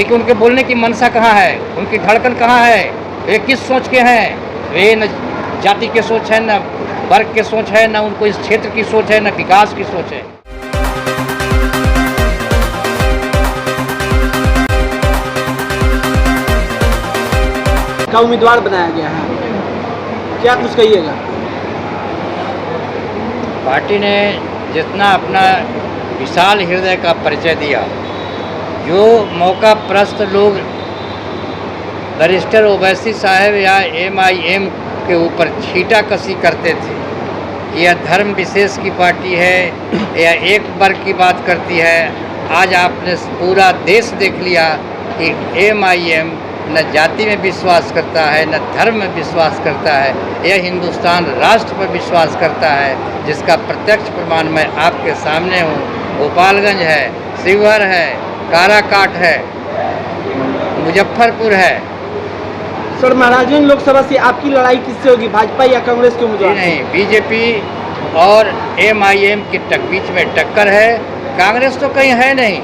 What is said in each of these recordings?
लेकिन उनके बोलने की मनसा कहाँ है, उनकी धड़कन कहाँ है, वे किस सोच के हैं। वे न जाति के सोच है, न वर्ग के सोच है, न उनको इस क्षेत्र की सोच है, न विकास की सोच है। का उम्मीदवार बनाया गया है, क्या कुछ कहिएगा? पार्टी ने जितना अपना विशाल हृदय का परिचय दिया, जो मौका प्रस्त लोग बैरिस्टर ओवैसी साहब या MIM के ऊपर छींटाकशी करते थे कि यह धर्म विशेष की पार्टी है या एक वर्ग की बात करती है, आज आपने पूरा देश देख लिया कि MIM न जाति में विश्वास करता है, न धर्म में विश्वास करता है, यह हिंदुस्तान राष्ट्र पर विश्वास करता है, जिसका प्रत्यक्ष प्रमाण मैं आपके सामने हूँ। गोपालगंज है, शिवहर है, काराकाट है, मुजफ्फरपुर है। सर, महाराजगंज लोकसभा से आपकी लड़ाई किससे होगी, भाजपा या कांग्रेस के उम्मीदवार? नहीं, बीजेपी और MIM के बीच में टक्कर है। कांग्रेस तो कहीं है नहीं।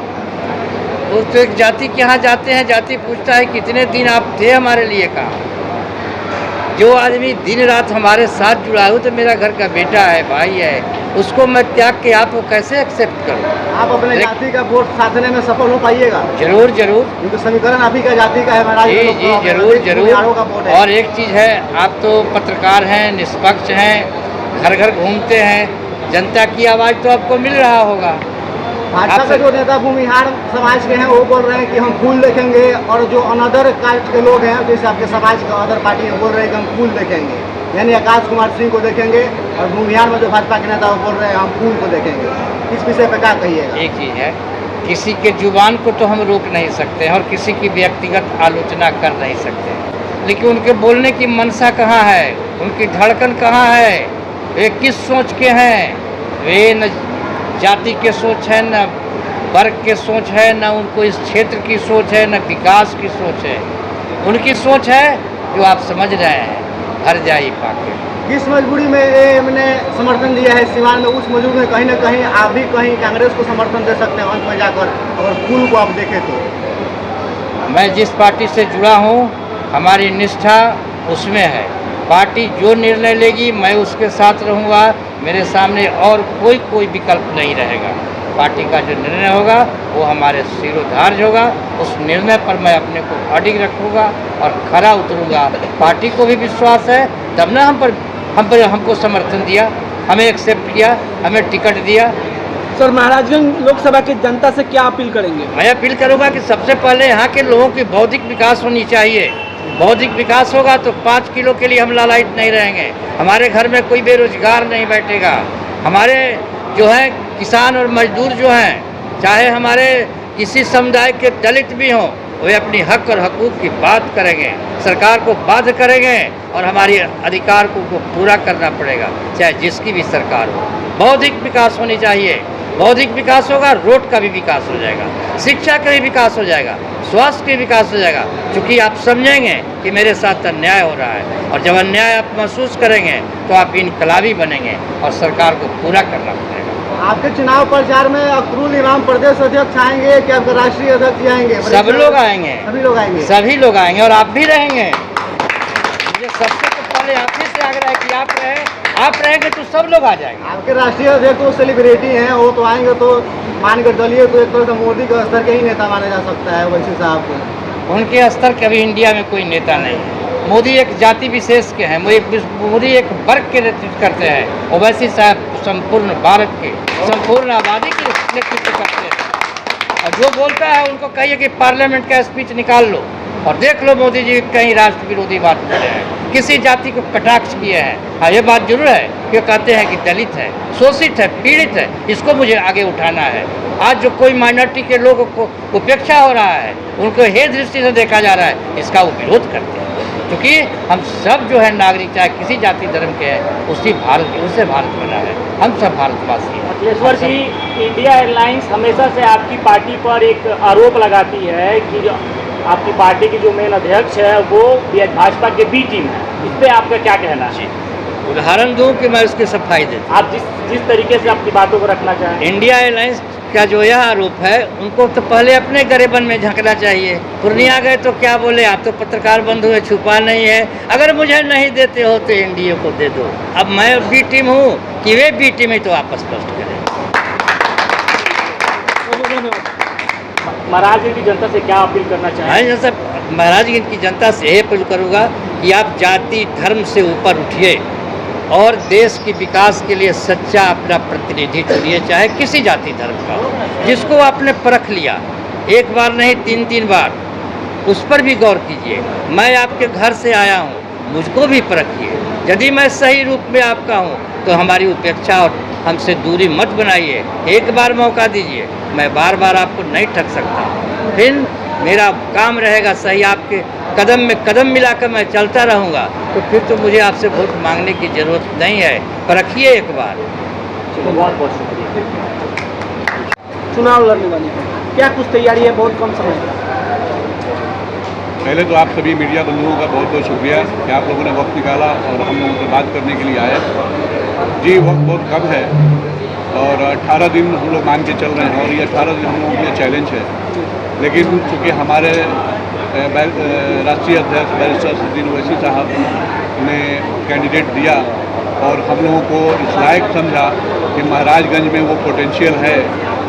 वो तो एक जाति के यहाँ जाते हैं, जाति पूछता है कितने दिन आप थे हमारे लिए कहाँ। जो आदमी दिन रात हमारे साथ जुड़ा हो, तो मेरा घर का बेटा है, भाई है, उसको मैं त्याग के आपको कैसे एक्सेप्ट करूँ? आप अपने जाति का वोट साधने में सफल हो पाइएगा? जरूर जरूर, क्योंकि समीकरण आप ही का जाति का है महाराज। जी जी, जरूर जरूर। और एक चीज़ है, आप तो पत्रकार हैं, निष्पक्ष हैं, घर घर घूमते हैं, जनता की आवाज़ तो आपको मिल रहा होगा। भाजपा के जो नेता भूमिहार समाज के हैं वो बोल रहे हैं कि हम फूल देखेंगे, और जो अनदर कास्ट के लोग हैं, जैसे आपके समाज के अदर पार्टी है, बोल रहे हैं कि हम फूल देखेंगे, यानी आकाश कुमार सिंह को देखेंगे, और भूमिहार में जो भाजपा के नेता वो बोल रहे हैं हम फूल को देखेंगे। इस विषय पर क्या कहिएगा? एक चीज़ है, किसी के जुबान को तो हम रोक नहीं सकते और किसी की व्यक्तिगत आलोचना कर नहीं सकते, लेकिन उनके बोलने की मनसा कहाँ है, उनकी धड़कन कहाँ है, वे किस सोच के हैं। वे न जाति के सोच है, न वर्ग के सोच है, न उनको इस क्षेत्र की सोच है, न विकास की सोच है। उनकी सोच है जो आप समझ रहे हैं, हर जाई पाके। किस मजबूरी में AM ने समर्थन दिया है सीवान में, उस मजबूरी में कहीं ना कहीं आप भी कहीं कांग्रेस को समर्थन दे सकते हैं अंत में जाकर, अगर फूल को आप देखें तो? मैं जिस पार्टी से जुड़ा हूँ, हमारी निष्ठा उसमें है। पार्टी जो निर्णय लेगी मैं उसके साथ रहूँगा, मेरे सामने और कोई विकल्प नहीं रहेगा। पार्टी का जो निर्णय होगा वो हमारे सिरोधार्य होगा, उस निर्णय पर मैं अपने को अडिग रखूँगा और खरा उतरूँगा। पार्टी को भी विश्वास है, तब ना हमको समर्थन दिया, हमें एक्सेप्ट किया, हमें टिकट दिया। सर, महाराजगंज लोकसभा की जनता से क्या अपील करेंगे? मैं अपील करूँगा कि सबसे पहले यहाँ के लोगों की बौद्धिक विकास होनी चाहिए। बौद्धिक विकास होगा तो 5 किलो के लिए हम लालायित नहीं रहेंगे, हमारे घर में कोई बेरोजगार नहीं बैठेगा, हमारे जो है किसान और मजदूर जो हैं, चाहे हमारे किसी समुदाय के दलित भी हों, वे अपनी हक और हकूक़ की बात करेंगे, सरकार को बाध्य करेंगे और हमारी अधिकार को पूरा करना पड़ेगा, चाहे जिसकी भी सरकार हो। बौद्धिक विकास होनी चाहिए। बौद्धिक विकास होगा, रोड का भी विकास हो जाएगा, शिक्षा का भी विकास हो जाएगा, स्वास्थ्य का विकास हो जाएगा, क्योंकि आप समझेंगे कि मेरे साथ अन्याय हो रहा है, और जब अन्याय आप महसूस करेंगे तो आप इनकलाबी बनेंगे और सरकार को पूरा करना पड़ेगा। आपके चुनाव प्रचार में अख्तरुल इमाम प्रदेश अध्यक्ष आएंगे कि आपके राष्ट्रीय अध्यक्ष आएंगे? सब लोग आएंगे, सभी लोग आएंगे, सभी लोग आएंगे, और आप भी रहेंगे। मुझे सबसे पहले आप ही से आग्रह है कि आप रहेंगे तो सब लोग आ जाएंगे। आपके राष्ट्रीय अध्यक्ष तो सेलिब्रिटी हैं, वो तो आएंगे, तो मानकर चलिए तो एक तरह से मोदी के स्तर के ही नेता माना जा सकता है ओवैसी साहब को। उनके स्तर के अभी इंडिया में कोई नेता नहीं है। मोदी एक जाति विशेष के हैं, मोदी एक वर्ग के नेतृत्व करते हैं। ओवैसी साहब संपूर्ण भारत के, संपूर्ण आबादी के नेतृत्व करते हैं, और जो बोलता है उनको कहिए कि पार्लियामेंट का स्पीच निकाल लो और देख लो मोदी जी कहीं राष्ट्र विरोधी बात बोले हैं, किसी जाति को कटाक्ष किए हैं। हाँ, ये बात जरूर है कि कहते हैं कि दलित है, शोषित है, पीड़ित है, इसको मुझे आगे उठाना है। आज जो कोई माइनॉरिटी के लोगों को उपेक्षा हो रहा है, उनको हे दृष्टि से देखा जा रहा है, इसका वो विरोध करते हैं, क्योंकि हम सब जो है नागरिक, चाहे किसी जाति धर्म के हैं, उससे भारत बना है, हम सब भारतवासी हैं। अखिलेश्वर जी, इंडिया एयरलाइंस हमेशा से आपकी पार्टी पर एक आरोप लगाती है कि जो आपकी पार्टी की जो मेन अध्यक्ष है वो भाजपा के बी टीम है, इस पर आपका क्या कहना है? उदाहरण दूं कि मैं उसकी सफाई देता आप जिस तरीके से अपनी बातों को रखना चाहें। इंडिया एयरलाइंस का जो यह आरोप है, उनको तो पहले अपने गरेबन में झांकना चाहिए। पूर्णिया गए तो क्या बोले, आप तो पत्रकार बंधु है, छुपा नहीं है, अगर मुझे नहीं देते हो तो एनडीए को दे दो। अब मैं बी टीम हूँ कि वे बी टीम है, तो आप स्पष्ट करें। महाराजगंज की जनता से क्या अपील करना मैं चाहेंगे? जैसे महाराजगंज की जनता से यही अपील करूँगा कि आप जाति धर्म से ऊपर उठिए और देश के विकास के लिए सच्चा अपना प्रतिनिधि चुनिए, चाहे किसी जाति धर्म का हो, जिसको आपने परख लिया, एक बार नहीं 3-3 बार, उस पर भी गौर कीजिए। मैं आपके घर से आया हूँ, मुझको भी परखिए। यदि मैं सही रूप में आपका हूँ तो हमारी उपेक्षा और हमसे दूरी मत बनाइए। एक बार मौका दीजिए, मैं बार बार आपको नहीं ठग सकता। फिर मेरा काम रहेगा सही, आपके कदम में कदम मिलाकर मैं चलता रहूँगा, तो फिर तो मुझे आपसे वोट मांगने की ज़रूरत नहीं है। परखिए एक बार। बहुत बहुत शुक्रिया। चुनाव लड़ने वाले हैं, क्या कुछ तैयारी है? बहुत कम समय है। पहले तो आप सभी मीडिया बंधुओं का बहुत बहुत शुक्रिया कि आप लोगों ने वक्त निकाला और हम लोगों से बात करने के लिए आए। जी, वक्त बहुत कम है और 18 दिन हम लोग मान के चल रहे हैं और ये 18 दिन हम लोगों के लिए चैलेंज है। लेकिन चूँकि हमारे राष्ट्रीय अध्यक्ष बैरिस्टर असदुद्दीन ओवैसी साहब ने कैंडिडेट दिया और हम लोगों को इस लायक समझा कि महाराजगंज में वो पोटेंशियल है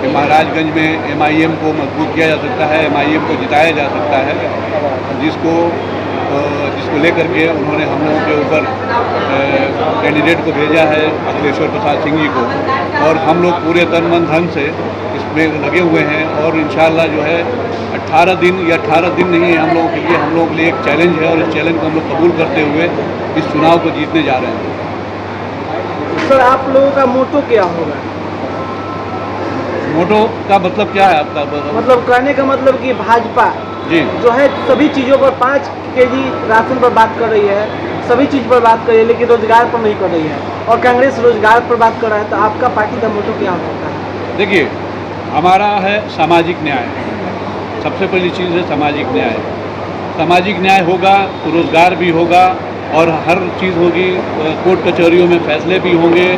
कि महाराजगंज में MIM को मजबूत किया जा सकता है, MIM को जिताया जा सकता है, जिसको लेकर के उन्होंने हम लोगों के ऊपर कैंडिडेट को भेजा है, अखिलेश्वर प्रसाद सिंह जी को, और हम लोग पूरे तन मन धन से इसमें लगे हुए हैं। और इंशाल्लाह जो है 18 दिन या 18 दिन नहीं है हम लोगों के लिए, हम लोगों के लिए एक चैलेंज है और इस चैलेंज को हम लोग कबूल करते हुए इस चुनाव को जीतने जा रहे हैं। सर, आप लोगों का मोटो क्या होगा? मोटो का मतलब क्या है आपका? मतलब कहने का मतलब कि भाजपा जी जो है सभी चीज़ों पर 5 केजी राशन पर बात कर रही है, सभी चीज़ पर बात कर रही है, लेकिन रोजगार पर नहीं कर रही है, और कांग्रेस रोजगार पर बात कर रहा है। तो आपका पार्टी का मोटो क्या हो सकता है? देखिए, हमारा है सामाजिक न्याय। सबसे पहली चीज़ है सामाजिक न्याय। सामाजिक न्याय होगा तो रोज़गार भी होगा और हर चीज़ होगी, कोर्ट कचहरियों में फैसले भी होंगे,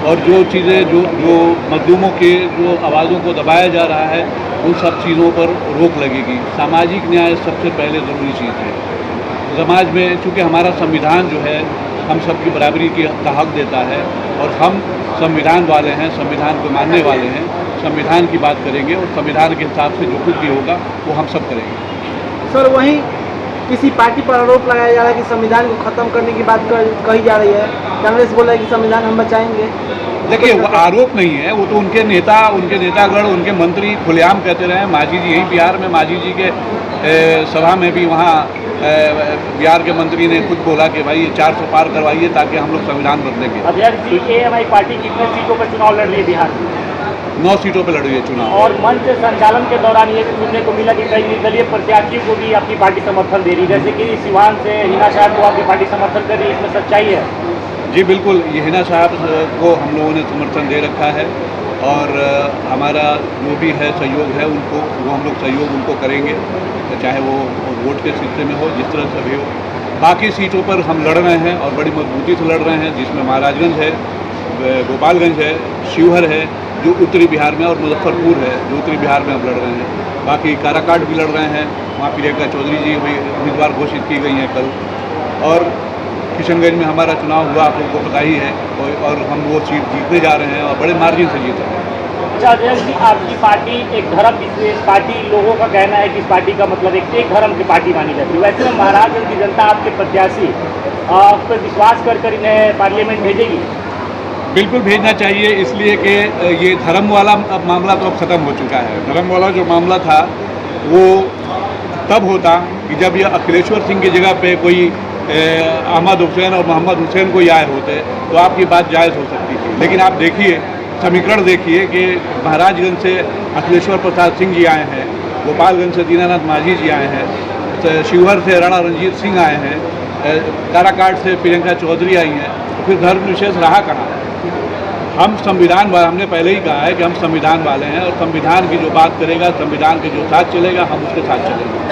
और जो चीज़ें जो मजलूमों के जो आवाज़ों को दबाया जा रहा है उन सब चीज़ों पर रोक लगेगी। सामाजिक न्याय सबसे पहले ज़रूरी चीज़ है। समाज में चूँकि हमारा संविधान जो है हम सबकी बराबरी का हक देता है और हम संविधान वाले हैं, संविधान को मानने वाले हैं, संविधान की बात करेंगे और संविधान के हिसाब से जो कुछ भी होगा वो हम सब करेंगे। सर, वहीं किसी पार्टी पर आरोप लगाया जा रहा है कि संविधान को खत्म करने की बात कही जा रही है। कांग्रेस बोला है कि संविधान हम बचाएंगे। देखिए, वो आरोप नहीं है, वो तो उनके नेतागण, उनके मंत्री खुलेआम कहते रहे हैं। मांझी जी यहीं बिहार में मांझी जी के सभा में भी वहाँ बिहार के मंत्री ने खुद बोला कि भाई 400 पार करवाइए ताकि हम लोग संविधान बदलेंगे। अध्यक्ष जी, AMI पार्टी कितने सीटों पर चुनाव लड़ रही है बिहार में? 9 सीटों पर लड़ रही है चुनाव। और मंच संचालन के दौरान ये भी सुनने को मिला कि कई निर्दलीय प्रत्याशियों को भी आपकी पार्टी समर्थन दे रही है, जैसे कि सिवान से हिना साहब को आपकी पार्टी समर्थन कर रही है, इसमें सच्चाई है? जी बिल्कुल, ये हिना साहब को हम लोगों ने समर्थन दे रखा है और हमारा जो भी है सहयोग है उनको, वो हम लोग सहयोग उनको करेंगे, चाहे वो वोट के सिलसिले में हो, जिस तरह से भी हो। बाकी सीटों पर हम लड़ रहे हैं और बड़ी मजबूती से लड़ रहे हैं, जिसमें महाराजगंज है, गोपालगंज है, शिवहर है जो उत्तरी बिहार में, और मुजफ्फरपुर है जो उत्तरी बिहार में हम लड़ रहे हैं। बाकी काराकाट भी लड़ रहे हैं, वहाँ प्रियंका चौधरी जी भी उम्मीदवार घोषित की गई हैं कल, और किशनगंज में हमारा चुनाव हुआ, आप लोगों को पता ही है, और हम वो सीट जीतने जा रहे हैं और बड़े मार्जिन से जीत रहे हैं। अच्छा अध्यक्ष जी, आपकी पार्टी एक धर्म विशेष पार्टी, लोगों का कहना है कि इस पार्टी का मतलब एक धर्म की पार्टी मानी जाती है। वैसे में महाराजगंज की जनता आपके प्रत्याशी आप पर विश्वास कर इन्हें पार्लियामेंट भेजेगी? बिल्कुल भेजना चाहिए, इसलिए कि ये धर्म वाला मामला तो अब ख़त्म हो चुका है। धर्म वाला जो मामला था वो तब होता कि जब ये अखिलेश्वर सिंह की जगह पे कोई अहमद हुसैन और मोहम्मद हुसैन कोई आए होते तो आपकी बात जायज़ हो सकती थी। लेकिन आप देखिए, समीकरण देखिए कि महाराजगंज से अखिलेश्वर प्रसाद सिंह जी आए हैं, गोपालगंज से दीनानाथ मांझी जी आए हैं, शिवहर से राणा रंजीत सिंह आए हैं, काराकाट से प्रियंका चौधरी आई हैं, तो फिर धर्म विशेष रहा कहाँ? हम संविधान वाले, हमने पहले ही कहा है कि हम संविधान वाले हैं और संविधान की जो बात करेगा, संविधान के जो साथ चलेगा, हम उसके साथ चलेंगे।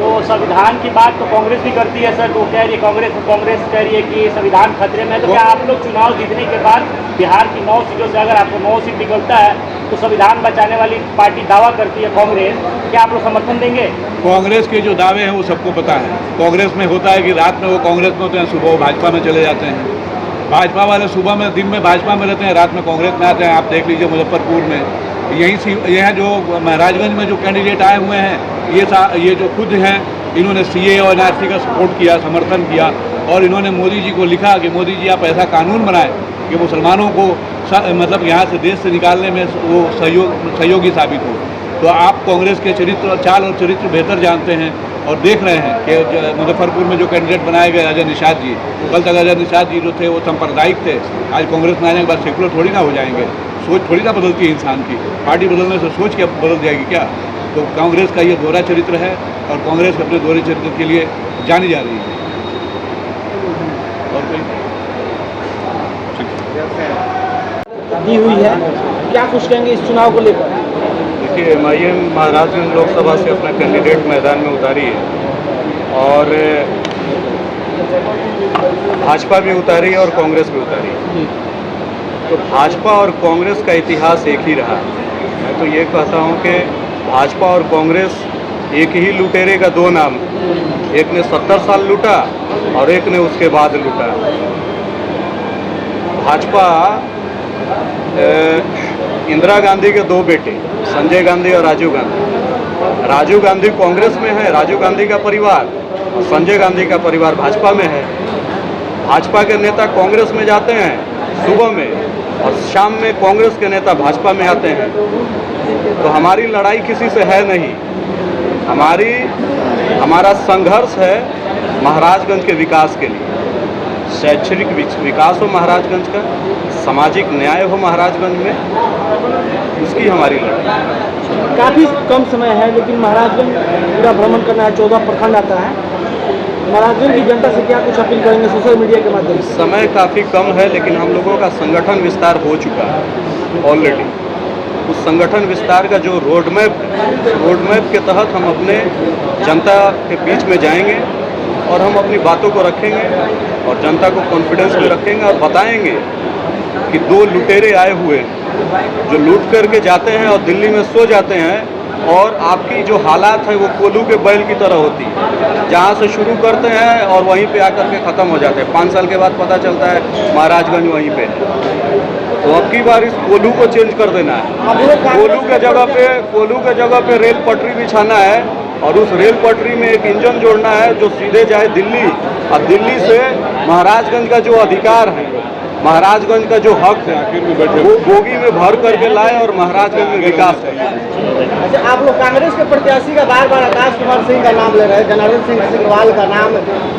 तो संविधान की बात तो कांग्रेस भी करती है सर, तो कह रही है कांग्रेस कह रही है कि संविधान खतरे में है। तो क्या आप लोग चुनाव जीतने के बाद बिहार की 9 सीटों से अगर आपको 9 सीट निकलता है तो संविधान बचाने वाली पार्टी दावा करती है कांग्रेस, क्या आप लोग समर्थन देंगे? कांग्रेस के जो दावे हैं वो सबको पता है। कांग्रेस में होता है कि रात में वो कांग्रेस में होते हैं, सुबह वो भाजपा में चले जाते हैं। भाजपा वाले सुबह में दिन में भाजपा में रहते हैं, रात में कांग्रेस में आते हैं। आप देख लीजिए मुजफ्फरपुर में यहाँ जो महाराजगंज में जो कैंडिडेट आए हुए हैं, ये जो खुद हैं, इन्होंने CA और NRC का सपोर्ट किया, समर्थन किया, और इन्होंने मोदी जी को लिखा कि मोदी जी आप ऐसा कानून बनाएं कि मुसलमानों को मतलब यहाँ से देश से निकालने में वो सहयोगी साबित हो। तो आप कांग्रेस के चाल और चरित्र बेहतर जानते हैं और देख रहे हैं कि मुजफ्फरपुर में जो कैंडिडेट बनाए गए अजय निषाद जी, कल तक अजय निषाद जी जो थे वो सांप्रदायिक थे, आज कांग्रेस में आने के बाद सेकुलर थोड़ी ना हो जाएंगे। सोच थोड़ी ना बदलती है इंसान की, पार्टी बदलने से सोच क्या बदल जाएगी क्या? तो कांग्रेस का ये दोहरा चरित्र है और कांग्रेस अपने दोहरे चरित्र के लिए जानी जा रही है। और कोई दी हुई है, क्या कुछ कहेंगे इस चुनाव को लेकर? देखिए, MIM महाराजगंज लोकसभा से अपना कैंडिडेट मैदान में उतारी है और भाजपा भी उतारी है और कांग्रेस भी उतारी है। तो भाजपा और कांग्रेस का इतिहास एक ही रहा। मैं तो ये कहता हूँ कि भाजपा और कांग्रेस एक ही लुटेरे का दो नाम, एक ने 70 साल लूटा और एक ने उसके बाद लूटा। भाजपा इंदिरा गांधी के दो बेटे संजय गांधी और राजीव गांधी। राजीव गांधी कांग्रेस में है, राजीव गांधी का परिवार, और संजय गांधी का परिवार भाजपा में है। भाजपा के नेता कांग्रेस में जाते हैं सुबह में और शाम में कांग्रेस के नेता भाजपा में आते हैं। तो हमारी लड़ाई किसी से है नहीं, हमारा संघर्ष है महाराजगंज के विकास के लिए। शैक्षणिक विकास हो महाराजगंज का, सामाजिक न्याय हो महाराजगंज में, उसकी हमारी लड़ाई। काफ़ी कम समय है लेकिन महाराजगंज पूरा भ्रमण करना है, 14 प्रखंड आता है। महाराजगंज की जनता से क्या कुछ अपील करेंगे सोशल मीडिया के माध्यम से? समय काफ़ी कम है लेकिन हम लोगों का संगठन विस्तार हो चुका है ऑलरेडी। उस संगठन विस्तार का जो रोड मैप के तहत हम अपने जनता के बीच में जाएंगे और हम अपनी बातों को रखेंगे और जनता को कॉन्फिडेंस में रखेंगे और बताएंगे कि दो लुटेरे आए हुए हैं जो लूट करके जाते हैं और दिल्ली में सो जाते हैं, और आपकी जो हालात है वो कोल्हू के बैल की तरह होती है, जहाँ से शुरू करते हैं और वहीं पे आकर के ख़त्म हो जाते हैं। 5 साल के बाद पता चलता है महाराजगंज वहीं पे है। तो अब की बार इस कोल्हू को चेंज कर देना है। कोल्हू के जगह पे रेल पटरी बिछाना है और उस रेल पटरी में एक इंजन जोड़ना है जो सीधे जाए दिल्ली, और दिल्ली से महाराजगंज का जो अधिकार है, महाराजगंज का जो हक है, वो बोगी में भर करके लाए और महाराजगंज में विकास है। अच्छा, आप लोग कांग्रेस के प्रत्याशी का बार बार आकाश कुमार सिंह का नाम ले रहे हैं, जनार्दन सिंह सिंगवाल का नाम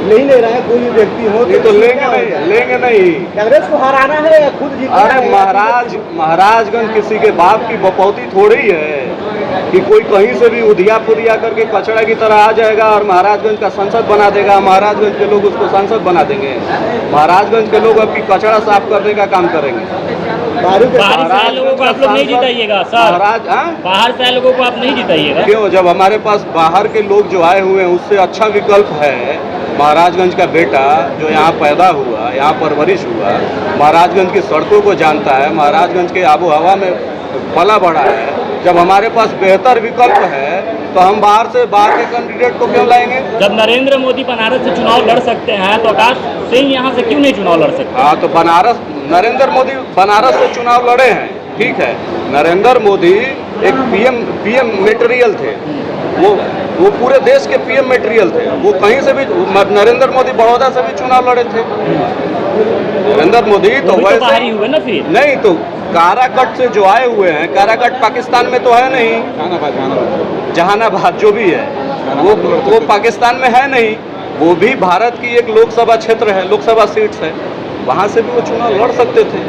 नहीं ले रहे हैं, कोई भी व्यक्ति हो ये तो लेंगे नहीं। कांग्रेस को हराना है या खुद जीतना है? अरे महाराजगंज किसी के बाप की बपौती थोड़ी है कि कोई कहीं से भी उधिया फुदिया करके कचड़ा की तरह आ जाएगा और महाराजगंज का संसद बना देगा। महाराजगंज के लोग उसको सांसद बना देंगे। महाराजगंज के लोग आपकी कचड़ा साफ करने का काम करेंगे। बाहर से आए लोगों को आप लोग नहीं जिताइएगा सर, बाहर से आए लोगों को आप नहीं जिताइएगा। क्यों? जब हमारे पास बाहर के लोग जो आए हुए हैं उससे अच्छा विकल्प है महाराजगंज का बेटा जो यहाँ पैदा हुआ, यहाँ परवरिश हुआ, महाराजगंज की सड़कों को जानता है, महाराजगंज के आबो हवा में पला बढ़ा है। जब हमारे पास बेहतर विकल्प है तो हम बाहर के कैंडिडेट को क्यों लाएंगे? जब नरेंद्र मोदी बनारस से चुनाव लड़ सकते हैं तो आकाश सिंह यहाँ से क्यों नहीं चुनाव लड़ सकते? हाँ, तो नरेंद्र मोदी बनारस से चुनाव लड़े हैं, ठीक है। नरेंद्र मोदी एक पीएम मटेरियल थे, वो पूरे देश के पीएम मटेरियल थे। वो कहीं से भी, नरेंद्र मोदी बड़ौदा से भी चुनाव लड़े थे। नरेंद्र मोदी तो वैसे बाहर ही हुए ना फिर। नहीं, तो काराकट से जो आए हुए हैं, काराकट पाकिस्तान में तो है नहीं, जहानाबाद जो भी है वो पाकिस्तान में है नहीं, वो भी भारत की एक लोकसभा क्षेत्र है, लोकसभा सीट्स है, वहाँ से भी वो चुनाव लड़ सकते थे।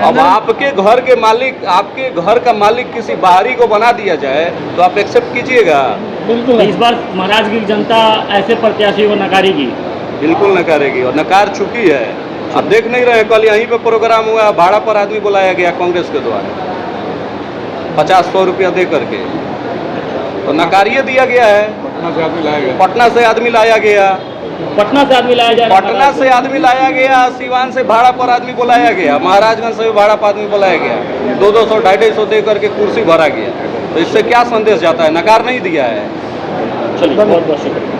अब आपके घर का मालिक किसी बाहरी को बना दिया जाए तो आप एक्सेप्ट कीजिएगा? बिल्कुल। इस बार महाराज की जनता ऐसे प्रत्याशी को नकारेगी? बिल्कुल नकारेगी और नकार चुकी है। अब देख नहीं रहे, कल यहीं पे प्रोग्राम हुआ, भाड़ा पर आदमी बुलाया गया कांग्रेस के द्वारा 50-100 रुपया दे करके, तो नकारिए दिया गया है। पटना से आदमी लाया गया। पटना से आदमी लाया गया, पटना से आदमी लाया जा रहा है, पटना से आदमी लाया गया, सीवान से भाड़ा पर आदमी बुलाया गया, महाराजगंज से भी भाड़ा पर आदमी बुलाया गया, 200 250 दे करके कुर्सी भरा गया। तो इससे क्या संदेश जाता है? नकार नहीं दिया है। चलिए बहुत बहुत शुक्रिया।